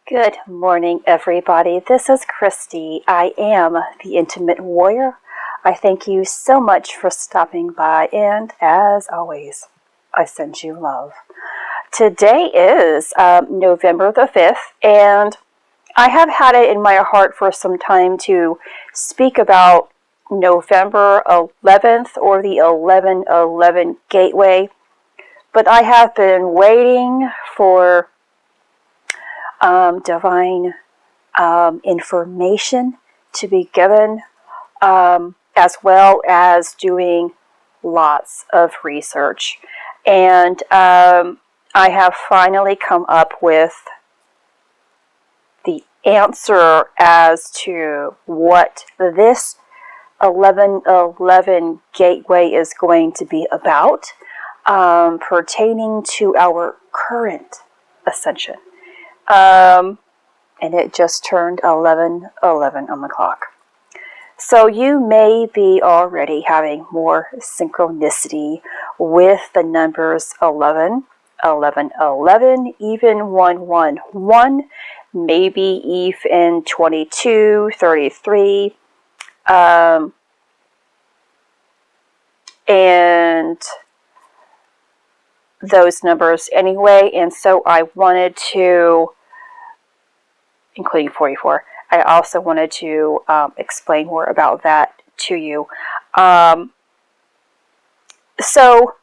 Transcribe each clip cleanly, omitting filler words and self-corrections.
Good morning, everybody. This is Christy. I am the Intimate Warrior. I thank you so much for stopping by, and as always, I send you love. Today is November the 5th, and I have had it in my heart for some time to speak about November 11th or the 1111 Gateway, but I have been waiting for divine information to be given, as well as doing lots of research. And I have finally come up with the answer as to what this 1111 Gateway is going to be about, pertaining to our current ascension. And it just turned 11:11 on the clock. So you may be already having more synchronicity with the numbers 11, 11, even 111, maybe even 22, 33, and those numbers anyway. And so I wanted to, including 44, I also wanted to explain more about that to you. So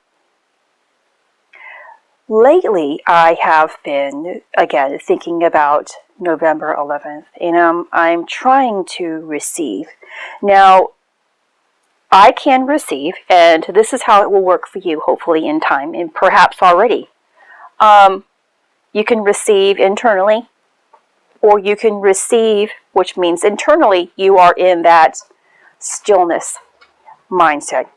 lately I have been, again, thinking about November 11th, and I'm trying to receive. Now, I can receive, and this is how it will work for you, hopefully in time, and perhaps already. You can receive internally, or you can receive, which means internally, you are in that stillness mindset.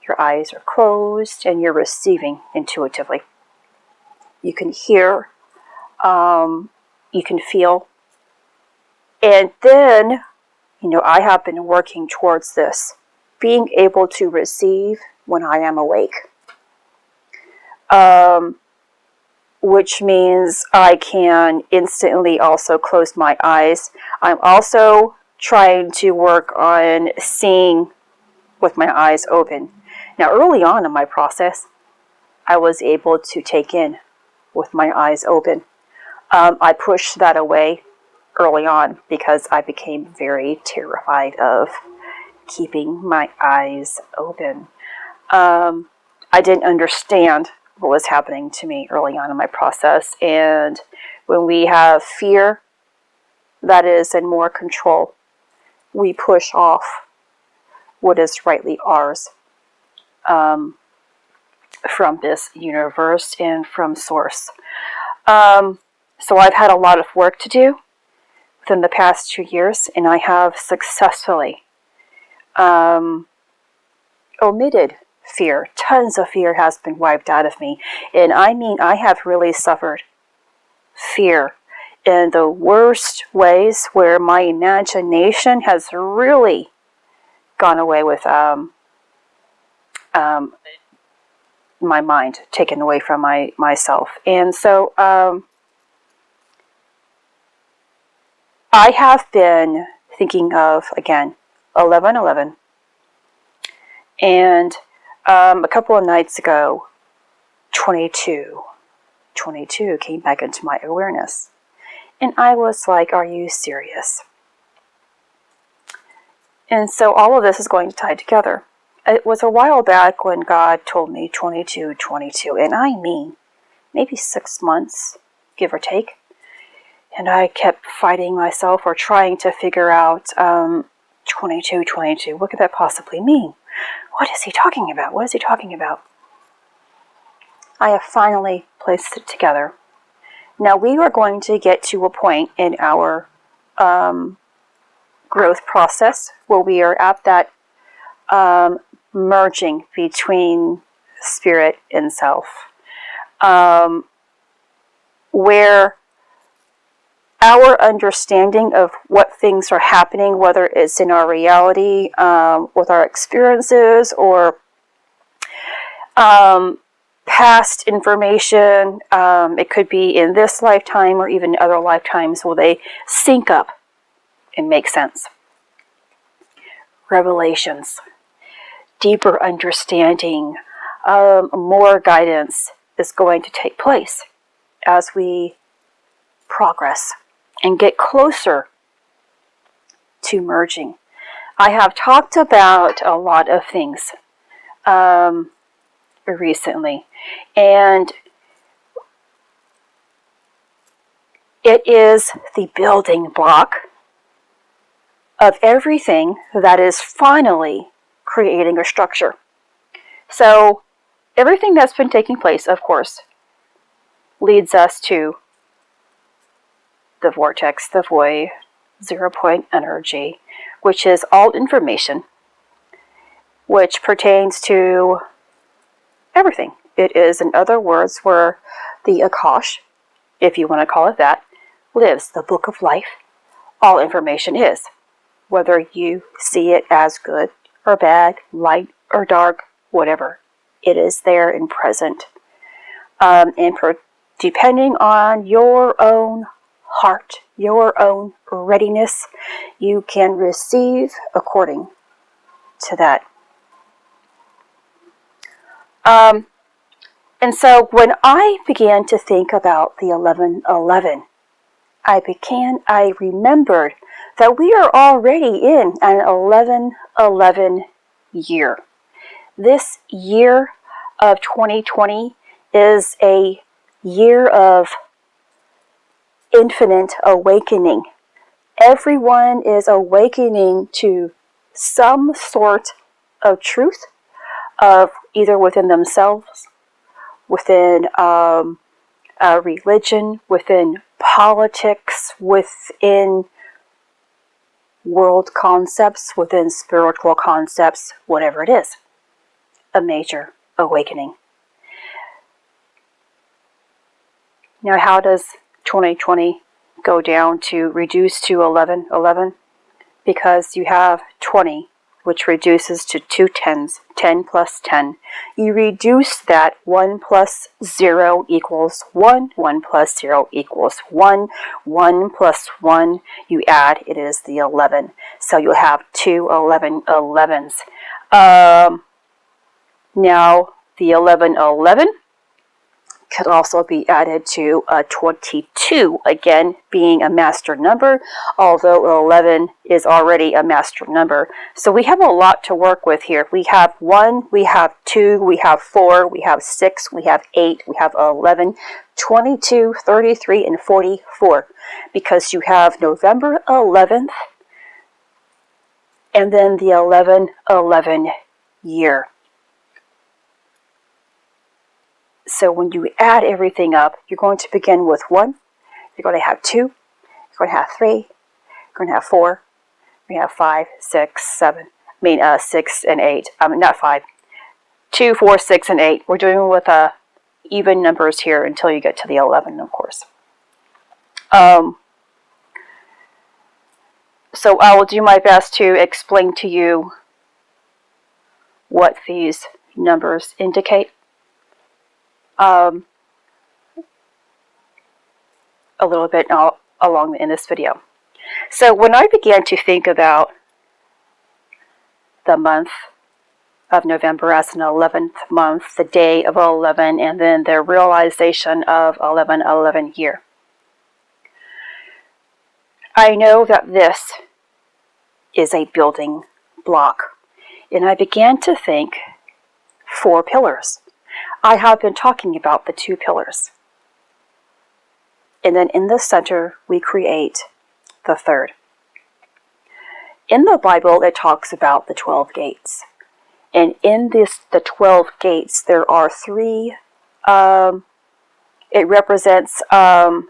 Your eyes are closed, and you're receiving intuitively. You can hear, you can feel, and then, I have been working towards this, being able to receive when I am awake. Which means I can instantly also close my eyes. I'm also trying to work on seeing with my eyes open. Now, early on in my process, I was able to take in with my eyes open. I pushed that away early on because I became very terrified of keeping my eyes open. I didn't understand what was happening to me early on in my process, and when we have fear that is in more control, we push off what is rightly ours, from this universe and from source. So I've had a lot of work to do within the past 2 years, and I have successfully omitted fear. Tons of fear has been wiped out of me. And I mean, I have really suffered fear in the worst ways, where my imagination has really gone away with my mind, taken away from myself. And so I have been thinking of, again, 11:11. And a couple of nights ago, 22 came back into my awareness. And I was like, are you serious? And so all of this is going to tie together. It was a while back when God told me 22, and I mean maybe 6 months, give or take. And I kept fighting myself or trying to figure out 22, what could that possibly mean? What is he talking about? What is he talking about? I have finally placed it together. Now we are going to get to a point in our growth process where we are at that merging between spirit and self, where our understanding of what things are happening, whether it's in our reality, with our experiences, or past information. It could be in this lifetime or even other lifetimes. Will they sync up and make sense? Revelations, deeper understanding, more guidance is going to take place as we progress and get closer to merging. I have talked about a lot of things recently, and it is the building block of everything that is finally creating a structure. So everything that's been taking place, of course, leads us to the vortex, the void, 0 point energy, which is all information, which pertains to everything. It is, in other words, where the Akash, if you want to call it that, lives, the book of life. All information is, whether you see it as good or bad, light or dark, whatever. It is there and present. Depending on your own heart, your own readiness, you can receive according to that. And so when I began to think about the 1111, I remembered that we are already in an 1111 year. This year of 2020 is a year of infinite awakening. Everyone is awakening to some sort of truth, of either within themselves, within religion, within politics, within world concepts, within spiritual concepts, whatever it is. A major awakening. Now, how does 2020 go down to reduce to 1111? Because you have 20, which reduces to 2 10s, 10 plus 10. You reduce that, 1 plus 0 equals 1, 1 plus 0 equals 1, 1 plus 1, you add, it is the 11. So you'll have 2 1111s. Now, the 1111 could also be added to 22, again being a master number, although 11 is already a master number. So we have a lot to work with here. We have 1, we have 2, we have 4, we have 6, we have 8, we have 11, 22, 33, and 44, because you have November 11th and then the 1111 year. So when you add everything up, you're going to begin with 1, you're going to have 2, you're going to have 3, you're going to have 4, you're going to have 5, 6, 7, 6 and 8, not 5, 2, 4, 6, and 8. We're doing with even numbers here until you get to the 11, of course. So I will do my best to explain to you what these numbers indicate. A little bit along in this video. So when I began to think about the month of November as an 11th month, the day of 11, and then the realization of 1111 year, I know that this is a building block, and I began to think 4 pillars. I have been talking about the 2 pillars. And then in the center, we create the 3rd. In the Bible, it talks about the 12 gates. And in the 12 gates, there are 3, it represents 4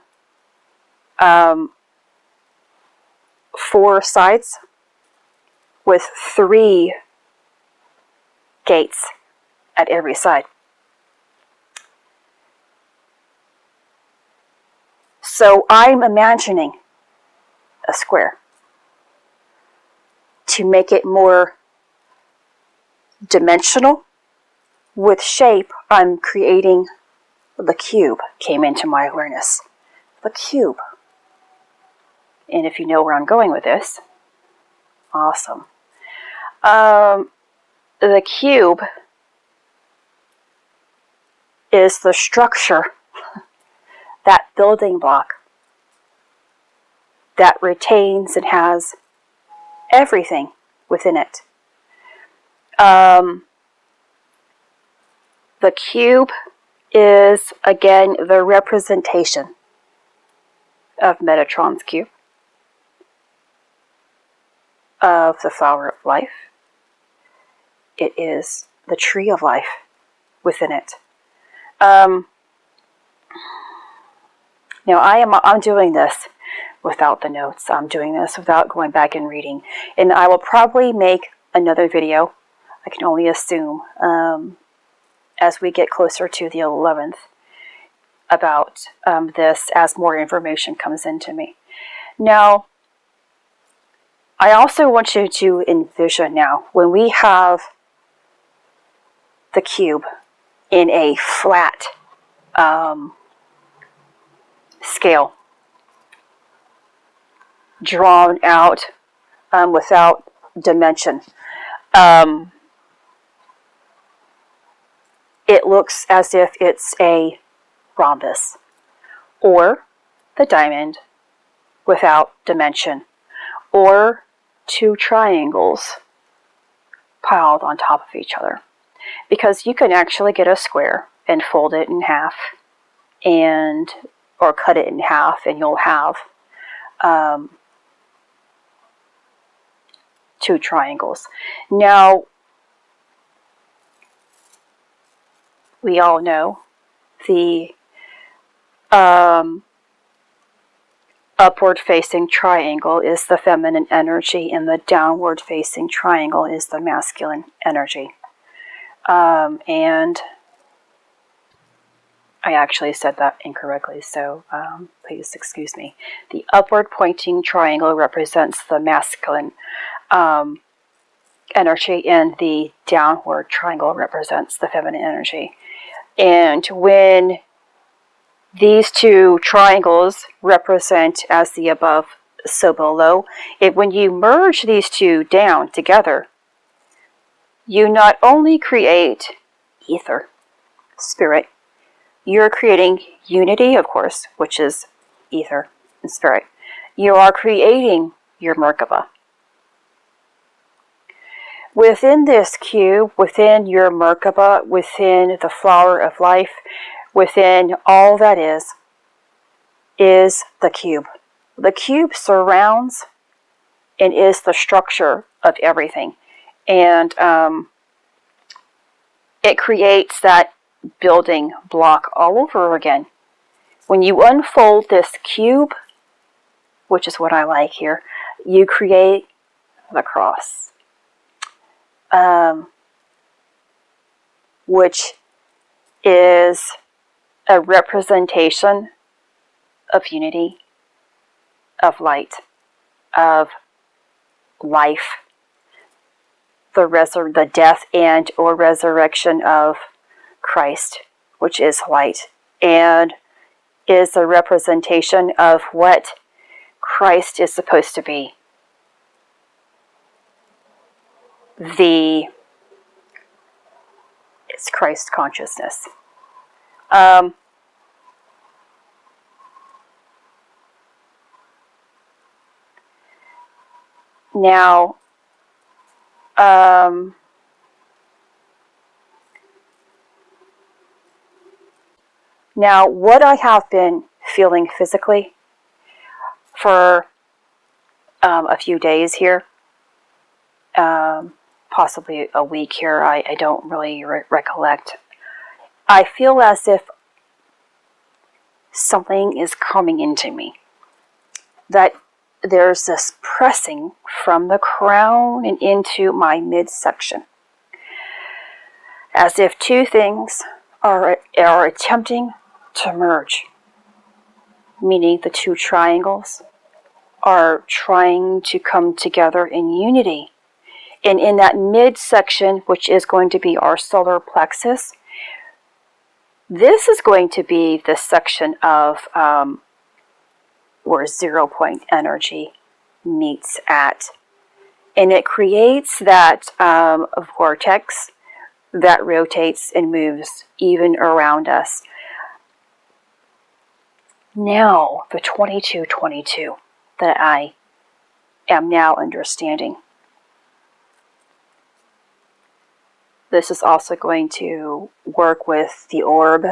sides with 3 gates at every side. So I'm imagining a square to make it more dimensional, with shape, I'm creating the cube, came into my awareness. The cube. And if you know where I'm going with this, awesome. The cube is the structure, that building block that retains and has everything within it. The cube is, again, the representation of Metatron's cube, of the flower of life. It is the tree of life within it. Now I'm doing this without the notes. I'm doing this without going back and reading. And I will probably make another video, I can only assume, as we get closer to the 11th, about this as more information comes into me. Now, I also want you to envision now, when we have the cube in a flat scale, drawn out without dimension, it looks as if it's a rhombus, or the diamond without dimension, or two triangles piled on top of each other. Because you can actually get a square and fold it in half, or cut it in half, and you'll have two triangles. Now, we all know the upward facing triangle is the feminine energy, and the downward facing triangle is the masculine energy. And I actually said that incorrectly, so please excuse me. The upward pointing triangle represents the masculine energy, and the downward triangle represents the feminine energy. And when these two triangles represent as the above, so below, when you merge these two down together, you not only create ether, spirit, you're creating unity, of course, which is ether and spirit. You are creating your Merkaba. Within this cube, within your Merkaba, within the flower of life, within all that is the cube. The cube surrounds and is the structure of everything. And it creates that building block all over again. When you unfold this cube, which is what I like here, you create the cross, which is a representation of unity, of light, of life, the death and or resurrection of Christ, which is light, and is a representation of what Christ is supposed to be. It's Christ consciousness. Now, what I have been feeling physically for a few days here, possibly a week here, I don't really recollect. I feel as if something is coming into me, that there's this pressing from the crown and into my midsection, as if two things are attempting to merge, meaning the two triangles are trying to come together in unity, And in that midsection, which is going to be our solar plexus, this is going to be the section of where 0 point energy meets at. And it creates that vortex that rotates and moves even around us. Now, the 2222 that I am now understanding. This is also going to work with the orb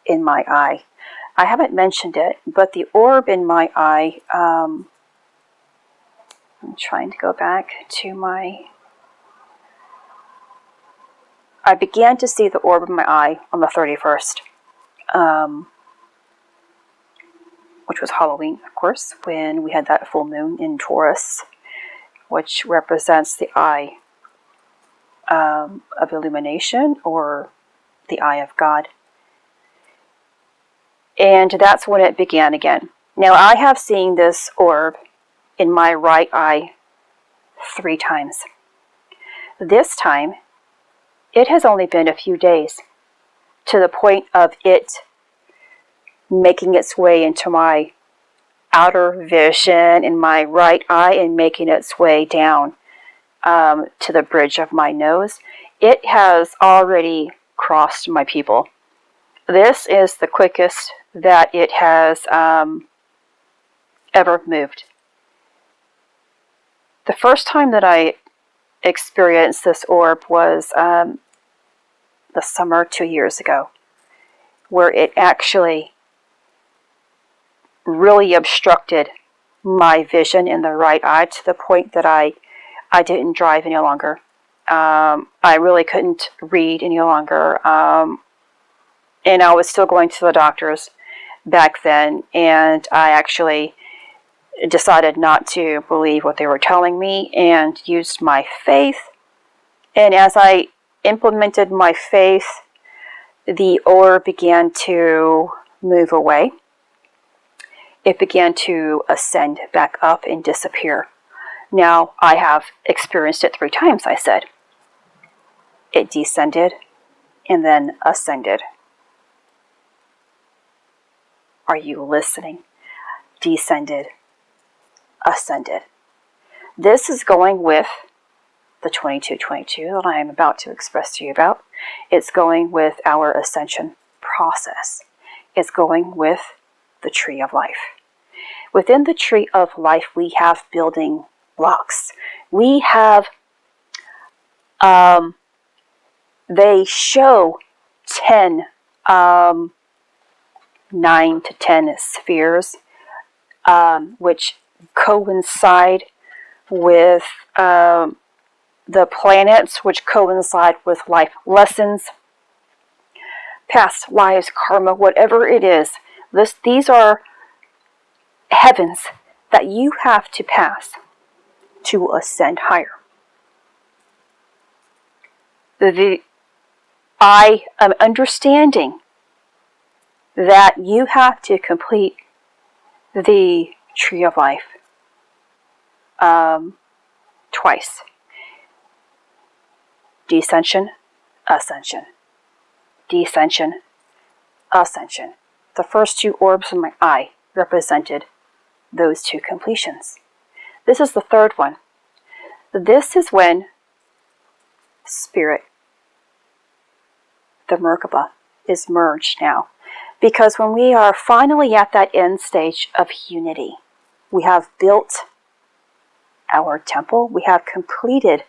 in my eye. I haven't mentioned it, but the orb in my eye, I'm trying to go back to my... I began to see the orb in my eye on the 31st, which was Halloween, of course, when we had that full moon in Taurus, which represents the eye of illumination, or the eye of God. And that's when it began again. Now, I have seen this orb in my right eye 3 times. This time, it has only been a few days, to the point of it making its way into my outer vision in my right eye and making its way down to the bridge of my nose. It has already crossed my pupil. This is the quickest that it has ever moved. The first time that I experienced this orb was the summer 2 years ago, where it actually really obstructed my vision in the right eye to the point that I didn't drive any longer. I really couldn't read any longer. And I was still going to the doctors back then, and I actually decided not to believe what they were telling me and used my faith. And as I implemented my faith, the orb began to move away. It began to ascend back up and disappear. Now, I have experienced it 3 times, I said. It descended and then ascended. Are you listening? Descended, ascended. This is going with the 2222 that I am about to express to you about. It's going with our ascension process. It's going with the tree of life. Within the tree of life, we have building blocks. We have, they show 10, 9 to 10 spheres, which coincide with the planets, which coincide with life lessons, past lives, karma, whatever it is. These are heavens that you have to pass to ascend higher. I am understanding that you have to complete the tree of life twice. Descension, ascension. Descension, ascension. The first 2 orbs in my eye represented those 2 completions. This is the 3rd one. This is when Spirit, the Merkaba, is merged now. Because when we are finally at that end stage of unity, we have built our temple, we have completed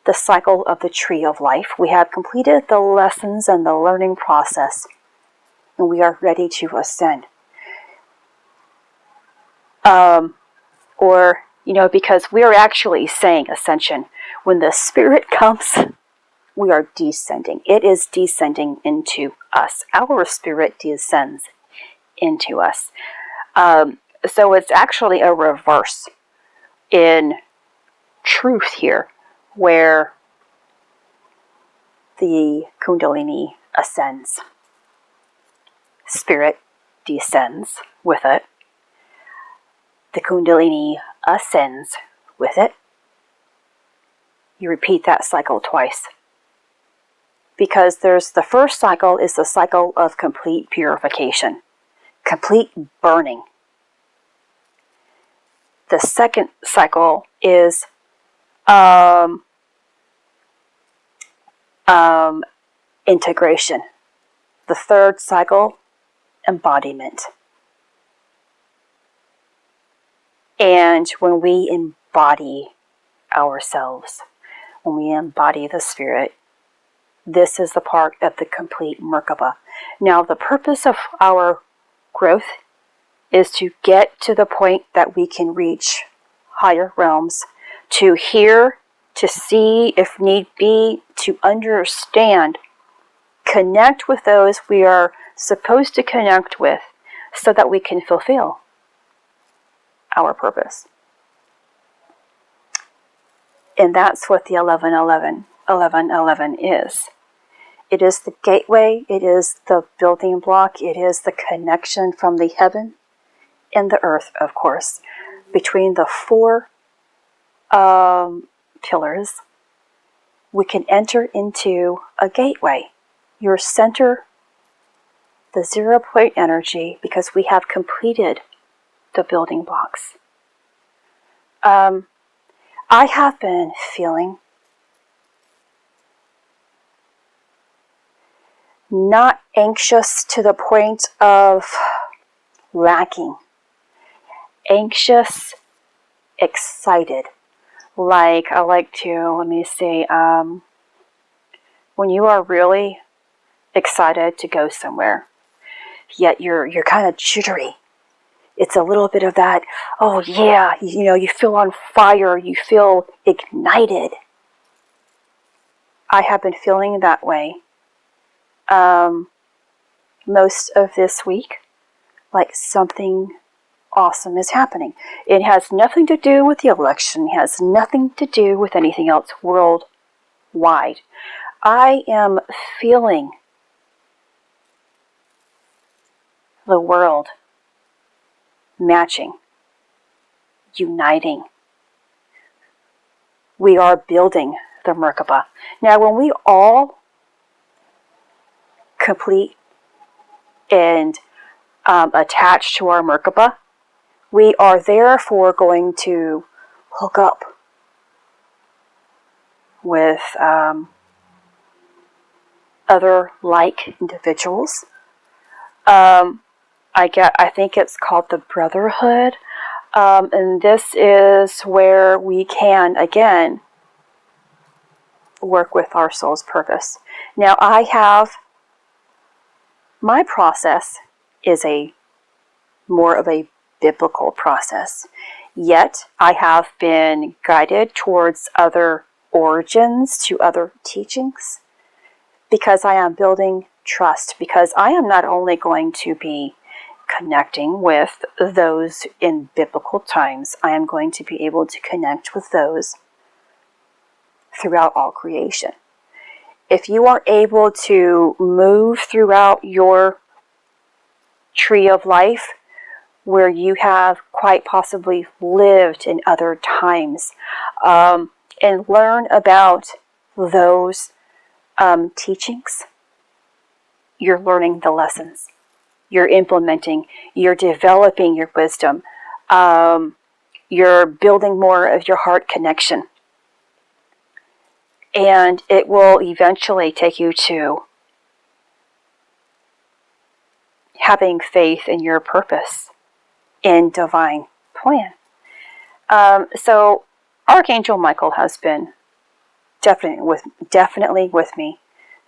the cycle of the tree of life, we have completed the lessons and the learning process, and we are ready to ascend. Because we are actually saying ascension. When the Spirit comes, we are descending. It is descending into us. Our spirit descends into us. So it's actually a reverse in truth here, where the Kundalini ascends. Spirit descends with it. The Kundalini ascends with it. you repeat that cycle twice. Because there's the first cycle is the cycle of complete purification, complete burning. The second cycle is integration. The third cycle, embodiment. And when we embody ourselves, when we embody the spirit, this is the part of the complete Merkaba. Now, the purpose of our growth is to get to the point that we can reach higher realms, to hear, to see, if need be, to understand, connect with those we are supposed to connect with so that we can fulfill our purpose. And that's what the 1111 is. It is the gateway, it is the building block, it is the connection from the heaven and the earth, of course. Between the four pillars, we can enter into a gateway. Your center, the 0 point energy, because we have completed the building blocks. I have been feeling not anxious to the point of lacking. Anxious, excited. Like, I like to, let me see, when you are really excited to go somewhere, yet you're kind of jittery. It's a little bit of that, oh yeah, you feel on fire, you feel ignited. I have been feeling that way most of this week, like something awesome is happening. It has nothing to do with the election, it has nothing to do with anything else worldwide. I am feeling the world matching, uniting. We are building the Merkaba. Now, when we all complete and attach to our Merkaba, we are therefore going to hook up with other like individuals. I think it's called the Brotherhood, and this is where we can again work with our soul's purpose. Now, my process is more of a biblical process, yet I have been guided towards other origins, to other teachings, because I am building trust, because I am not only going to be connecting with those in biblical times, I am going to be able to connect with those throughout all creation. If you are able to move throughout your tree of life, where you have quite possibly lived in other times, and learn about those teachings, you're learning the lessons. You're implementing, you're developing your wisdom, you're building more of your heart connection. And it will eventually take you to having faith in your purpose, in divine plan. So Archangel Michael has been definitely with me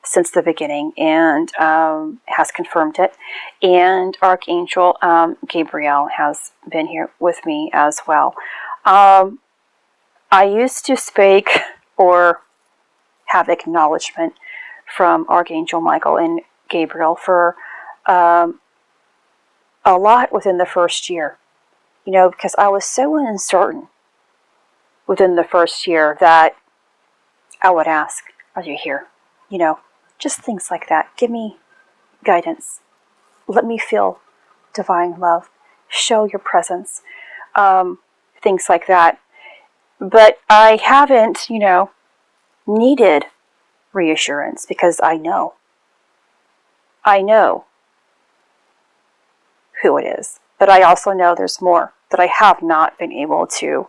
since the beginning, and has confirmed it. And Archangel Gabriel has been here with me as well. I used to speak or have acknowledgement from Archangel Michael and Gabriel for a lot within the first year, because I was so uncertain within the first year that I would ask, are you here? Just things like that. Give me guidance. Let me feel divine love. Show your presence. Things like that. But I haven't, needed reassurance because I know who it is. But I also know there's more that I have not been able to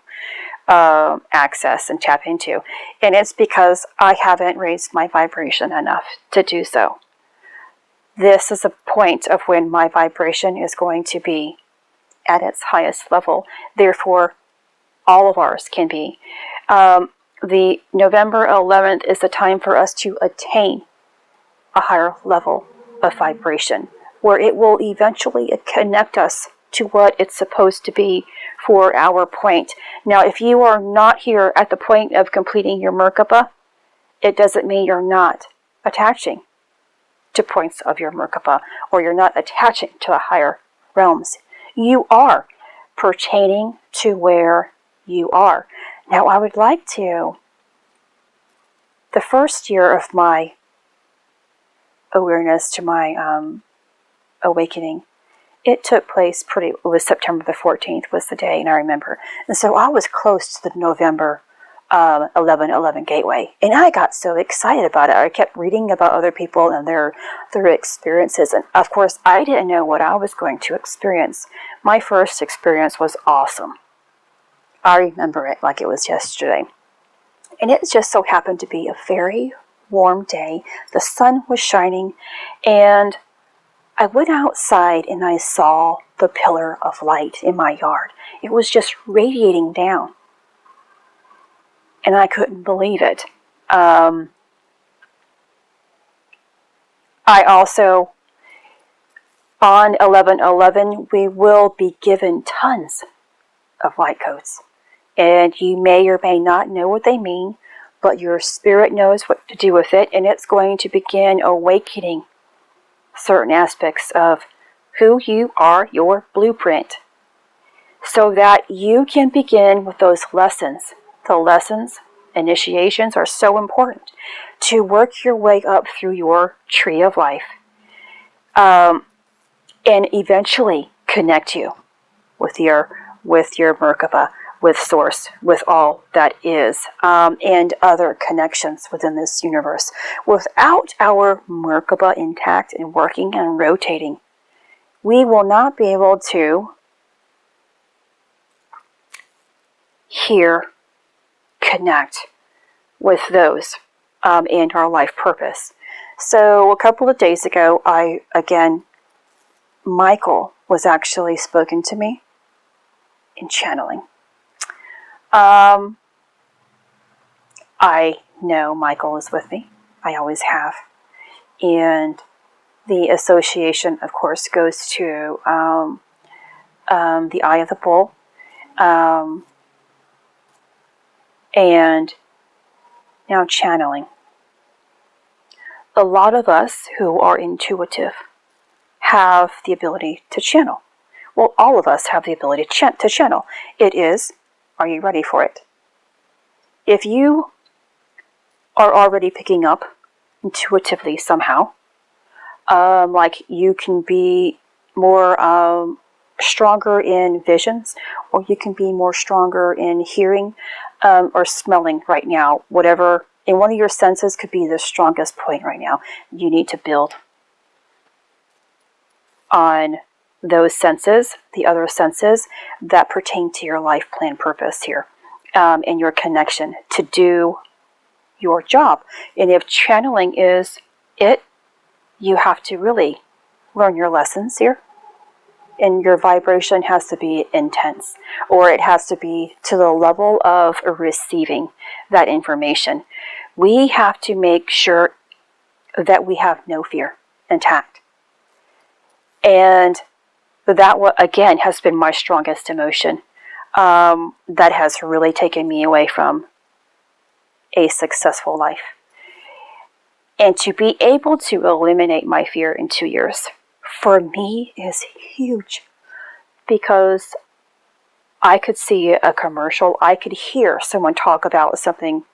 access and tap into. And it's because I haven't raised my vibration enough to do so. This is a point of when my vibration is going to be at its highest level. Therefore, all of ours can be. The November 11th is the time for us to attain a higher level of vibration, where it will eventually connect us to what it's supposed to be for our point. Now, if you are not here at the point of completing your Merkaba, it doesn't mean you're not attaching to points of your Merkaba, or you're not attaching to the higher realms. You are pertaining to where you are. Now, I would like to, the first year of my awareness to my awakening, it took place it was September the 14th was the day, and I remember. And so I was close to the November 11/11 gateway, and I got so excited about it. I kept reading about other people and their experiences, and of course I didn't know what I was going to experience. My first experience was awesome. I remember it like it was yesterday. And it just so happened to be a very warm day. The sun was shining, and I went outside and I saw the pillar of light in my yard. It was just radiating down. And I couldn't believe it. I also, on 11/11, we will be given tons of light codes. And you may or may not know what they mean, but your spirit knows what to do with it, and it's going to begin awakening certain aspects of who you are, your blueprint, so that you can begin with those lessons. The lessons, initiations, are so important to work your way up through your tree of life, and eventually connect you with your Merkaba, with Source, with all that is, and other connections within this universe. Without our Merkaba intact and working and rotating, we will not be able to hear, connect with those and our life purpose. So a couple of days ago, Michael was actually spoken to me in channeling. I know Michael is with me. I always have. And the association, of course, goes to the Eye of the Bull. And now channeling. A lot of us who are intuitive have the ability to channel. Well, all of us have the ability to channel. It is, are you ready for it? If you are already picking up intuitively somehow, like you can be more stronger in visions, or you can be more stronger in hearing or smelling right now, whatever, in one of your senses could be the strongest point right now. You need to build on those senses, the other senses that pertain to your life plan purpose here, and your connection to do your job. And if channeling is it, you have to really learn your lessons here. And your vibration has to be intense, or it has to be to the level of receiving that information. We have to make sure that we have no fear intact. And that, again, has been my strongest emotion. That has really taken me away from a successful life. And to be able to eliminate my fear in 2 years, for me, is huge. Because I could see a commercial, I could hear someone talk about something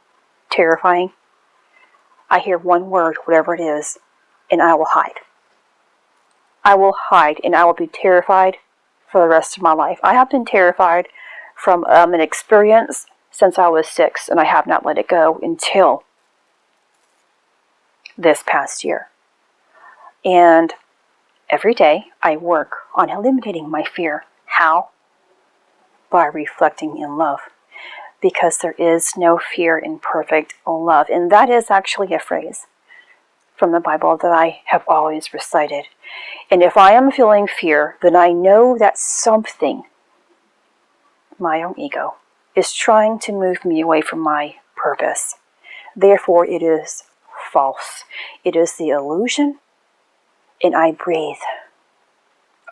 terrifying. I hear one word, whatever it is, and I will hide. I will hide, and I will be terrified for the rest of my life. I have been terrified from an experience since I was 6, and I have not let it go until this past year. And every day I work on eliminating my fear. How? By reflecting in love. Because there is no fear in perfect love. And that is actually a phrase from the Bible that I have always recited. And if I am feeling fear, then I know that something, my own ego, is trying to move me away from my purpose. Therefore, it is false. It is the illusion, and I breathe.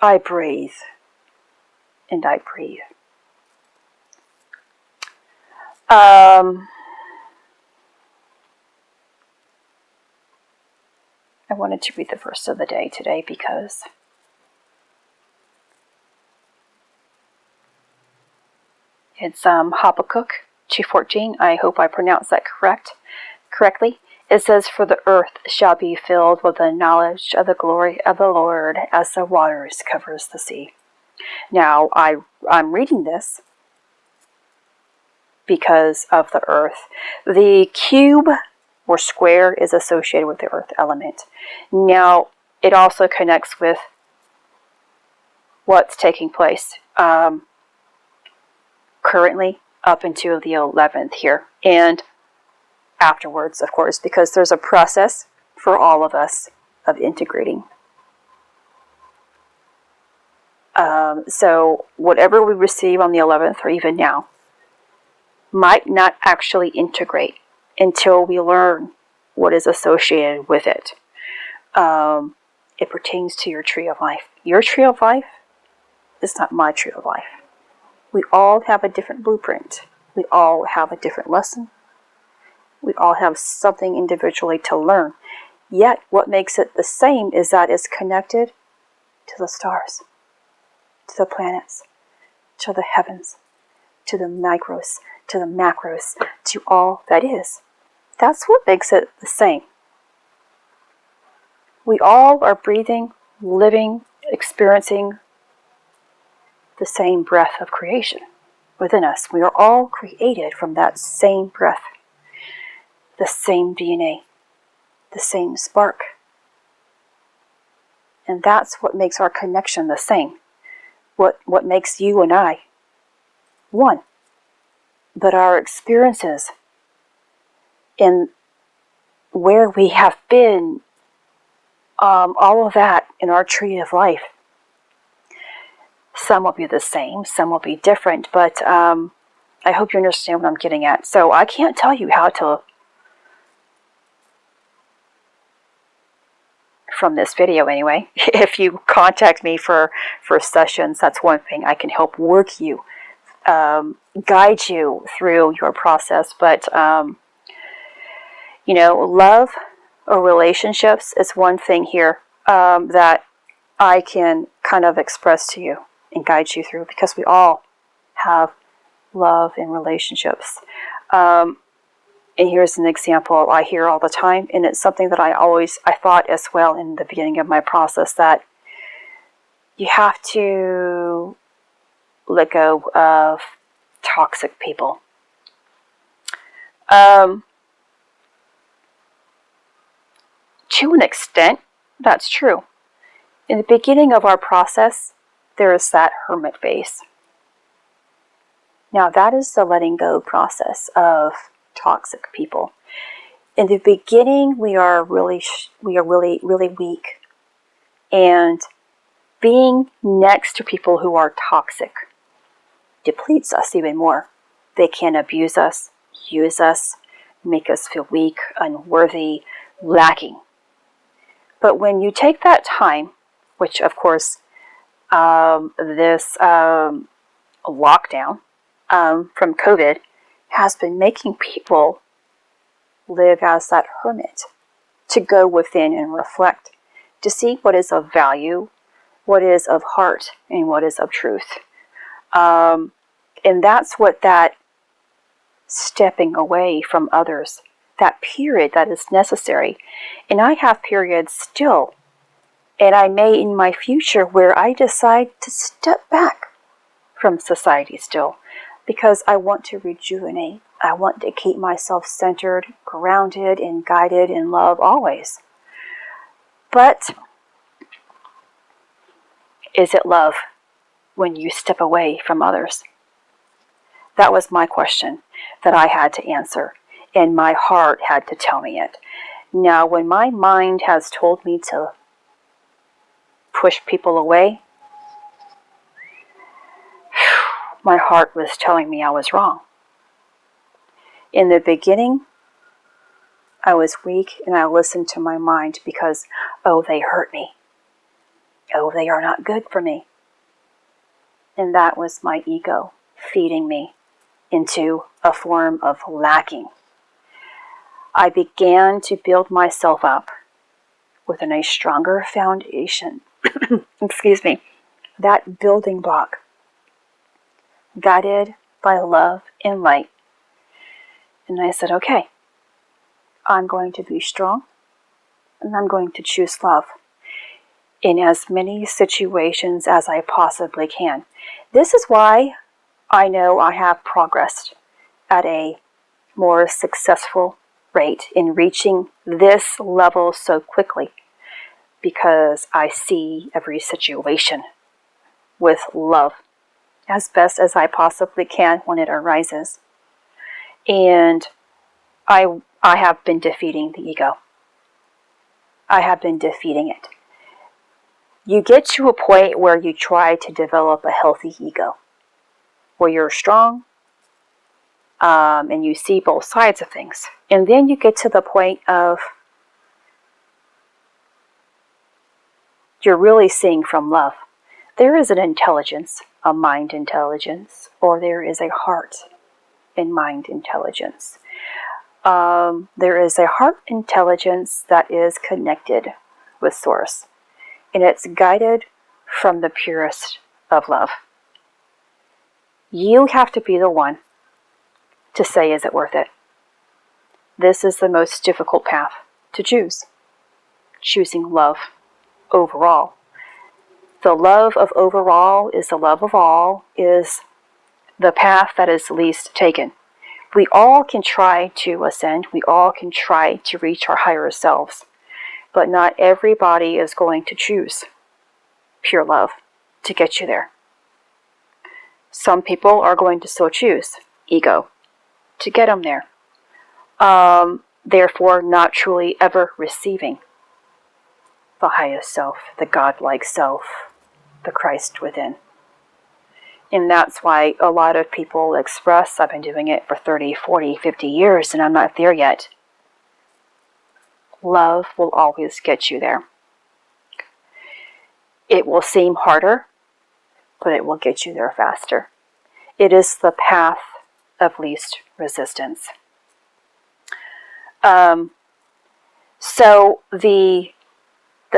I breathe, and I breathe. I wanted to read the verse of the day today because it's Habakkuk 2:14. I hope I pronounced that correctly. It says, "For the earth shall be filled with the knowledge of the glory of the Lord as the waters covers the sea." Now, I'm reading this because of the earth. The cube or square is associated with the earth element. Now, it also connects with what's taking place currently up until the 11th here, and afterwards, of course, because there's a process for all of us of integrating. So whatever we receive on the 11th or even now might not actually integrate until we learn what is associated with it. It pertains to your tree of life. Your tree of life is not my tree of life. We all have a different blueprint. We all have a different lesson. We all have something individually to learn. Yet, what makes it the same is that it's connected to the stars, to the planets, to the heavens, to the micros, to the macros, to all that is. That's what makes it the same. We all are breathing, living, experiencing the same breath of creation within us. We are all created from that same breath, the same DNA, the same spark. And that's what makes our connection the same. What makes you and I one. But our experiences in where we have been, all of that in our tree of life, some will be the same, some will be different, but I hope you understand what I'm getting at. So I can't tell you how to, from this video anyway. If you contact me for sessions, that's one thing. I can help work you, guide you through your process. But, love or relationships is one thing here that I can kind of express to you and guide you through, because we all have love in relationships. And here's an example I hear all the time, and it's something that I thought as well in the beginning of my process, that you have to let go of toxic people. To an extent, that's true. In the beginning of our process, there is that hermit phase. Now, that is the letting go process of toxic people. In the beginning, we are really weak, and being next to people who are toxic depletes us even more. They can abuse us, use us, make us feel weak, unworthy, lacking. But when you take that time, which of course this lockdown from COVID has been making people live as that hermit, to go within and reflect, to see what is of value, what is of heart, and what is of truth. And that's what that stepping away from others, that period that is necessary. And I have periods still, and I may in my future, where I decide to step back from society still, because I want to rejuvenate. I want to keep myself centered, grounded, and guided in love always. But is it love when you step away from others? That was my question that I had to answer, and my heart had to tell me it. Now, when my mind has told me to push people away, my heart was telling me I was wrong. In the beginning, I was weak and I listened to my mind because, oh, they hurt me. Oh, they are not good for me. And that was my ego feeding me into a form of lacking. I began to build myself up within a stronger foundation. Excuse me. That building block, guided by love and light. And I said, okay, I'm going to be strong and I'm going to choose love in as many situations as I possibly can. This is why I know I have progressed at a more successful rate in reaching this level so quickly, because I see every situation with love as best as I possibly can when it arises. And I have been defeating the ego. I have been defeating it. You get to a point where you try to develop a healthy ego, where you're strong, and you see both sides of things. And then you get to the point of you're really seeing from love. There is an intelligence, a mind intelligence, or there is a heart and mind intelligence. There is a heart intelligence that is connected with Source, and it's guided from the purest of love. You have to be the one to say, is it worth it? This is the most difficult path to choose. Choosing love overall. The love of overall is the love of all, is the path that is least taken. We all can try to ascend. We all can try to reach our higher selves. But not everybody is going to choose pure love to get you there. Some people are going to still choose ego to get them there. Therefore, not truly ever receiving the highest self, the godlike self, the Christ within. And that's why a lot of people express, I've been doing it for 30, 40, 50 years and I'm not there yet. Love will always get you there. It will seem harder, but it will get you there faster. It is the path of least resistance. So the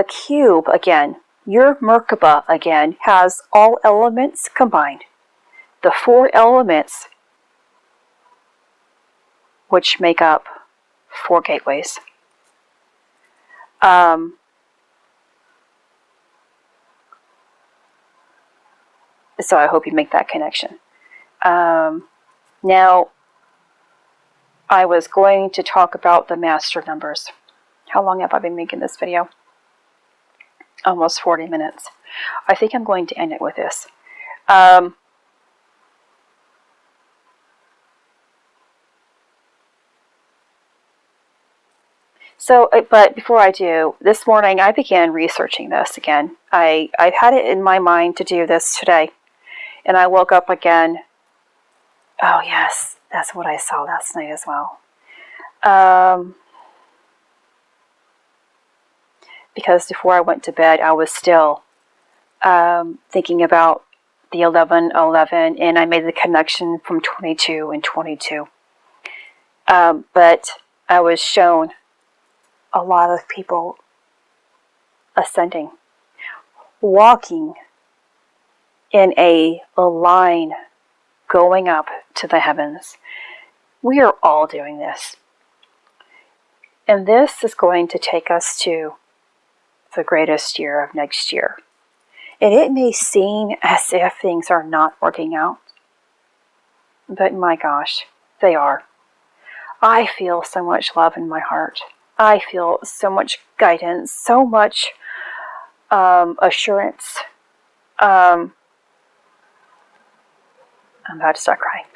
cube, again, your Merkaba, again, has all elements combined. The 4 elements which make up 4 gateways. So I hope you make that connection. Now, I was going to talk about the master numbers. How long have I been making this video? Almost 40 minutes. I think I'm going to end it with this. But before I do, this morning I began researching this again. I've had it in my mind to do this today. And I woke up again. Oh yes, that's what I saw last night as well. Because before I went to bed, I was still thinking about the 11:11, and I made the connection from 22 and 22. But I was shown a lot of people ascending, walking in a line going up to the heavens. We are all doing this. And this is going to take us to the greatest year of next year. And it may seem as if things are not working out, but my gosh, they are. I feel so much love in my heart. I feel so much guidance, so much assurance. I'm about to start crying.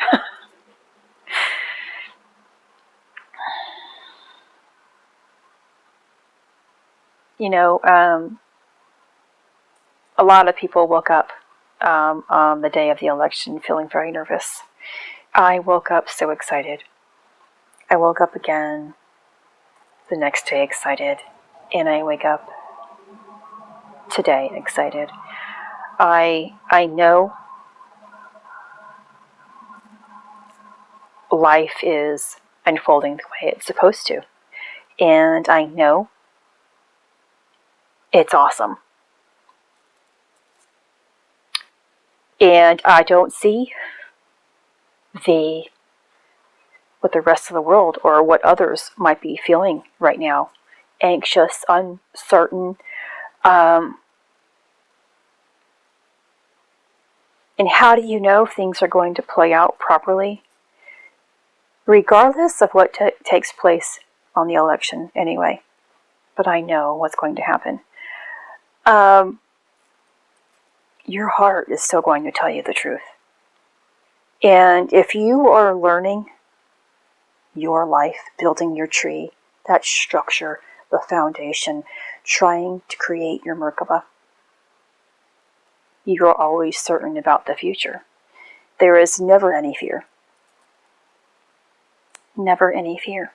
You know, a lot of people woke up on the day of the election feeling very nervous. I woke up so excited. I woke up again the next day excited, and I wake up today excited. I know life is unfolding the way it's supposed to, and I know it's awesome. And I don't see what the rest of the world or what others might be feeling right now. Anxious, uncertain. And how do you know things are going to play out properly? Regardless of what takes place on the election anyway. But I know what's going to happen. Your heart is still going to tell you the truth. And if you are learning your life, building your tree, that structure, the foundation, trying to create your Merkaba, you are always certain about the future. There is never any fear. Never any fear.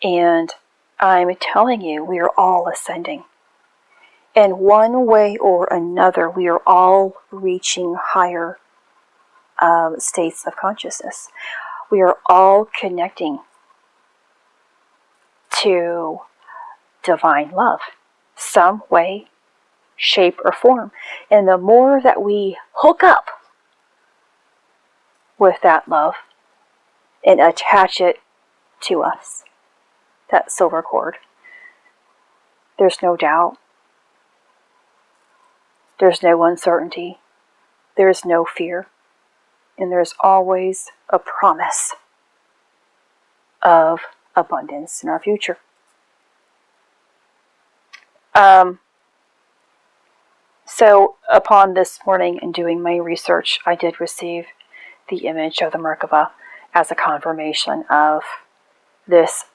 And I'm telling you, we are all ascending. In one way or another, we are all reaching higher states of consciousness. We are all connecting to divine love, some way, shape, or form. And the more that we hook up with that love and attach it to us, that silver cord, there's no doubt. There's no uncertainty. There's no fear. And there's always a promise of abundance in our future. So upon this morning and doing my research, I did receive the image of the Merkaba as a confirmation of this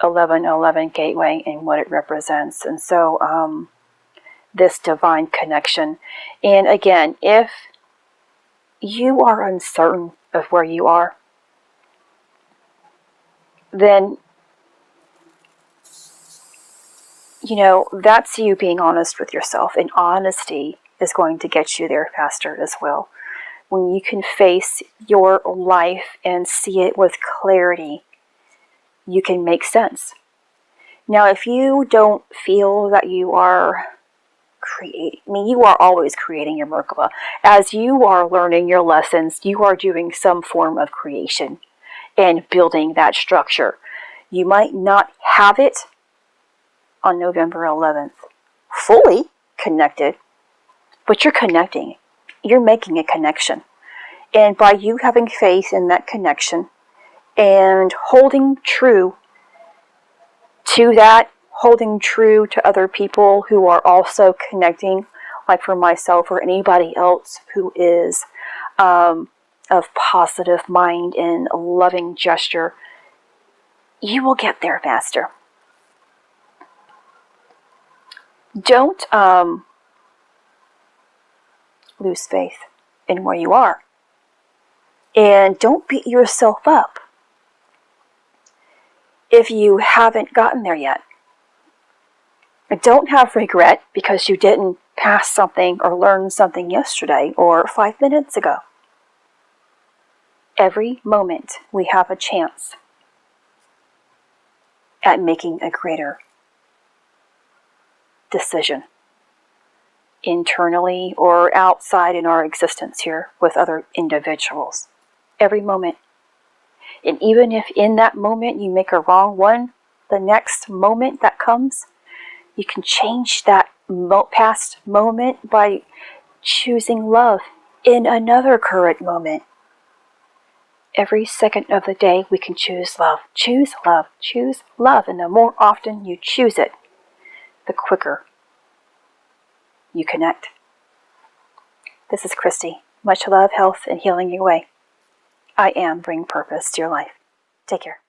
1111 gateway and what it represents. And so this divine connection. And again, if you are uncertain of where you are, then, you know, that's you being honest with yourself. And honesty is going to get you there faster as well. When you can face your life and see it with clarity, you can make sense. Now, if you don't feel that you are creating, I mean, you are always creating your Merkaba. As you are learning your lessons, you are doing some form of creation and building that structure. You might not have it on November 11th fully connected, but you're connecting. You're making a connection. And by you having faith in that connection and holding true to that, holding true to other people who are also connecting, like for myself or anybody else who is of positive mind and a loving gesture, you will get there faster. Don't lose faith in where you are. And don't beat yourself up if you haven't gotten there yet. Don't have regret because you didn't pass something or learn something yesterday or 5 minutes ago. Every moment we have a chance at making a greater decision, internally or outside in our existence here with other individuals. Every moment. And even if in that moment you make a wrong one, the next moment that comes, you can change that past moment by choosing love in another current moment. every second of the day we can choose love. Choose love. Choose love. And the more often you choose it, the quicker you connect. This is Christy. Much love, health, and healing your way. I am bringing purpose to your life. Take care.